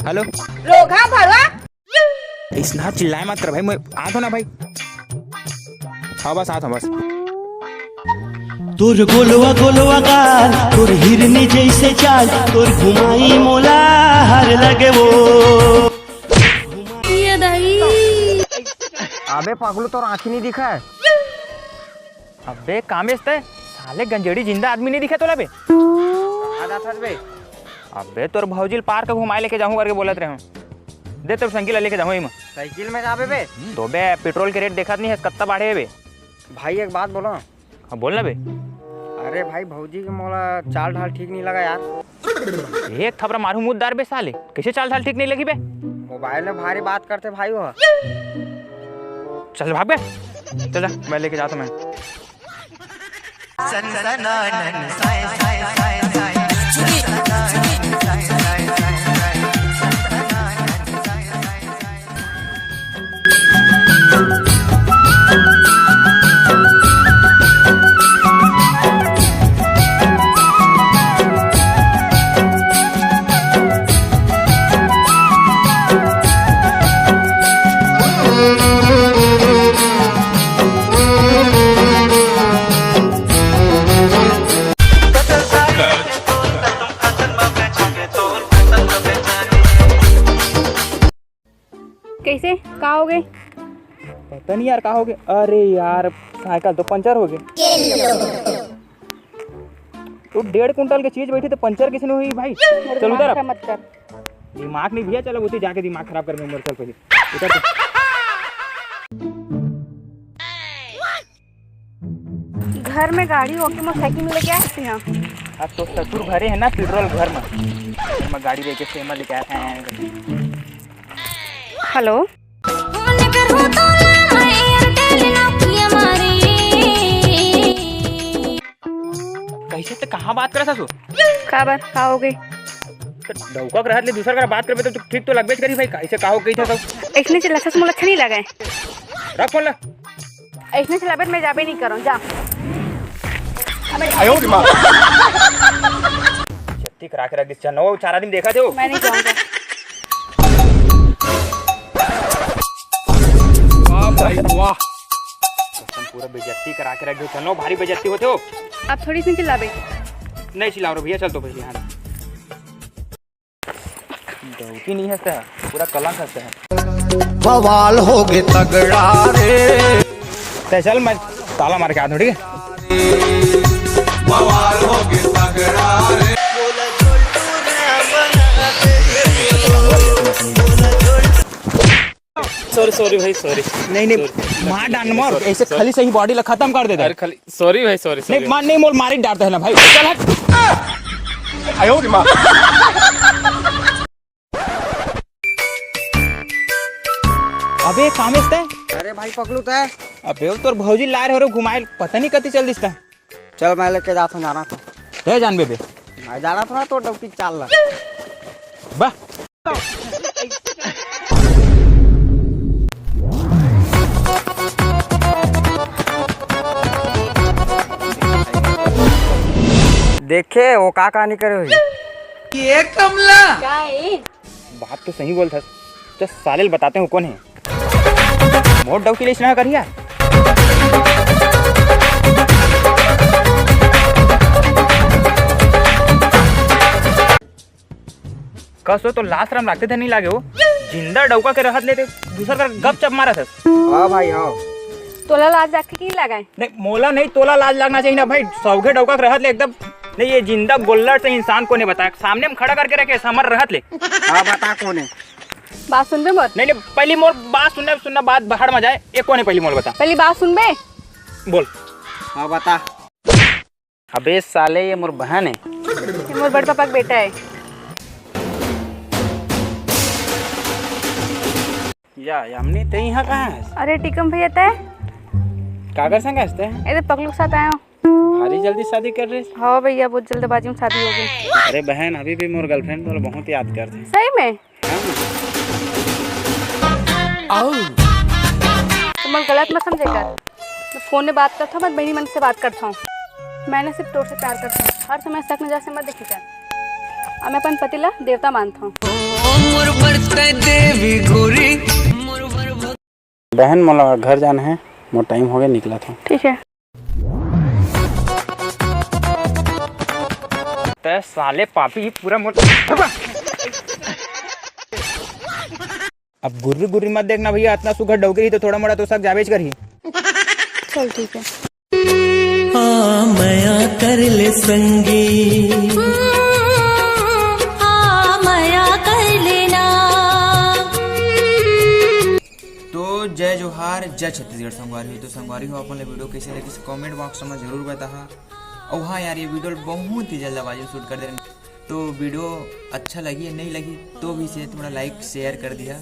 Hello रोगा भला इतना चिल्लाए मत कर भाई, मैं आ तो ना भाई। हाँ बस आ था बस। तोर गोलवा गोलवा गाल, तोर हिरनी जैसे चाल, तोर घुमाई मोला हर लगे वो। ये दही अबे पगलू तो आँखी नहीं दिखा है। अबे कहाँ बेचते साले गंजेड़ी जिंदा आदमी नहीं दिखे तो बे। बे अबे तोर भौजिल पार्क घुमाए लेके जाऊँ करके बोलत रहे हूँ। दे तोर साइकिल लेके जाऊँ ही मैं। साइकिल में जाबे बे। तो बे पेट्रोल के रेट देखत नहीं है कत्ता बढ़े बे। भाई एक बात बोलो। हाँ बोलना बे। अरे भाई भौजी के मोला चाल ढाल ठीक नहीं लगा यार। एक थपरा मारू मुद्दार बे साले, कैसे चाल ढाल ठीक नहीं लगी बे। मोबाइल में भारी बात करते भाई वो। चल भाग बे, चल जा मैं लेके जाता मैं। कैसे कहाँ हो गए? पता नहीं यार कहाँ हो गए। अरे यार साइकिल तो पंचर हो गई। तो 1.5 कुंटल की चीज बैठी तो पंचर किसी ने हुई भाई। चल उधर मत कर। दिमाग नहीं भैया, चलो उसी जाके दिमाग खराब करने उम्र। चल पहले उधर घर में गाड़ी होके मोटरसाइकिल में लेके आए थे यहाँ। अब तो ससुर भरे है ना पेट्रोल घर में, मैं गाड़ी लेके सेमा लेके आया था। हेलो कैसे तो कहाँ बात करा था तू? खबर कहाँ हो गई? डौका रहत ले दूसरा का बात करबे तो ठीक तो लगबे करी भाई। कैसे कहा हो कैसे सब ऐसने चला सच मुझे अच्छा नहीं लगा है। रख फोन ला। ऐसने चलाबे मैं जाबे नहीं करूँ जा। आयो मां जत्ती करा के रख दिस। चल नो 4 दिन देखा थे वो। मैं नहीं जाऊँगा। वाह भाई वाह, तुम पूरा बेइज्जती करा के रख दो। चलो भारी बेइज्जती होते हो। आप थोड़ी सी चिल्लाबे। नहीं चिल्ला रहे भैया, चल तो पहले यहाँ डौकी नहीं हंसता है, पूरा कलंक हंसता है। बवाल हो गए तगड़ा रे। तो चल मैं ताला मार के आता हूँ, ठीक है? बवाल हो गए तगड़ा रे। सॉरी भाई सॉरी। नहीं मार डाल मार ऐसे खाली सही बॉडी ला खत्म कर देता है। खाली सॉरी भाई सॉरी। नहीं मार नहीं मोल मारी डालता है ना भाई। चल हट। आयो मां अबे काम है। अरे भाई पगलू तो है। अबे तोर भौजी ला रहे हो घुमाए, पता नहीं कति चल दिसता। चल मैं लेके जाता हूँ, जाना था। है जान बेबे मैं जाना था तो डौकी चाल ला। वाह देखे वो का कहानी करे हुई। ये कमला क्या है? बात तो सही बोलता। तो साले बताते हैं कौन है। मोट डौकी ले इतना करिया। कसो तो लास्ट राम रखते थे नहीं लागे हो। जिंदा डौका के रहत लेते दूसरा का गप चप मारा था। हाँ भाई हाँ। तोला लाज रख के लगाए। नहीं मोला नहीं तोला लाज लगना चाहिए ना भाई। सौगे डौका के रहत ले एकदम। नहीं ये जिंदा गोल्लर से इंसान को नहीं बताया, सामने में खड़ा करके रखे समर रहत ले। हाँ बता कौन है। बात सुनबे मत। नहीं पहली मोर बात सुनना बात बाहर में जाए। एक कौन है पहली मोर बता। पहली बात सुनबे। बोल। हाँ बता। अबे साले ये मोर बहन है। ये मोर बड़ पापा का बेटा है। या यामनी ते यहाँ कहाँ है? अरे टिकम भैया तय कागर संग हंसते हैं। ऐसे पगलू के साथ आया हूँ। भारी जल्दी शादी कर रहे। हाँ भैया बहुत जल्दबाजी में शादी हो गई। अरे बहन अभी भी मोर गर्लफ्रेंड बहुत याद करते हैं। सही में? हाँ। तो मैं गलत मत समझे कर। मैं फोन में बात करता हूँ, मैं बेनी मन से बात करता हूँ। मैंने सिर्फ तोर से प्यार करता हूँ, हर समय शक नजर से मत देखी कर। और मैं अपन पति ला देवता मानता हूँ। बहन मोला घर जाना है, मोर टाइम हो गया, निकला था। ठीक है। ते साले पापी पूरा अब गुर्री गुर्री मत देखना भैया, इतना सुगर डौकरी तो थोड़ा मोड़ा तो सब जावेज कर ही। चल ठीक है। माया कर ले संगी, माया कर लेना। तो जय जोहार, जय छत्तीसगढ़। संगवारी हो तो संगवारी हो, अपन वीडियो कैसे लगी कमेंट बॉक्स में जरूर बता। और हाँ यार, ये वीडियो बहुत ही जल्दबाजी शूट कर दे रहे, तो वीडियो अच्छा लगी या नहीं लगी तो भी से थोड़ा लाइक शेयर कर दिया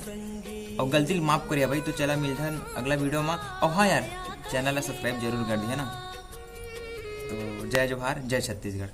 और गलती माफ करिए भाई। तो चला मिलता है अगला वीडियो में। और हाँ यार, चैनल सब्सक्राइब जरूर कर दिया ना। तो जय जोहार, जय छत्तीसगढ़।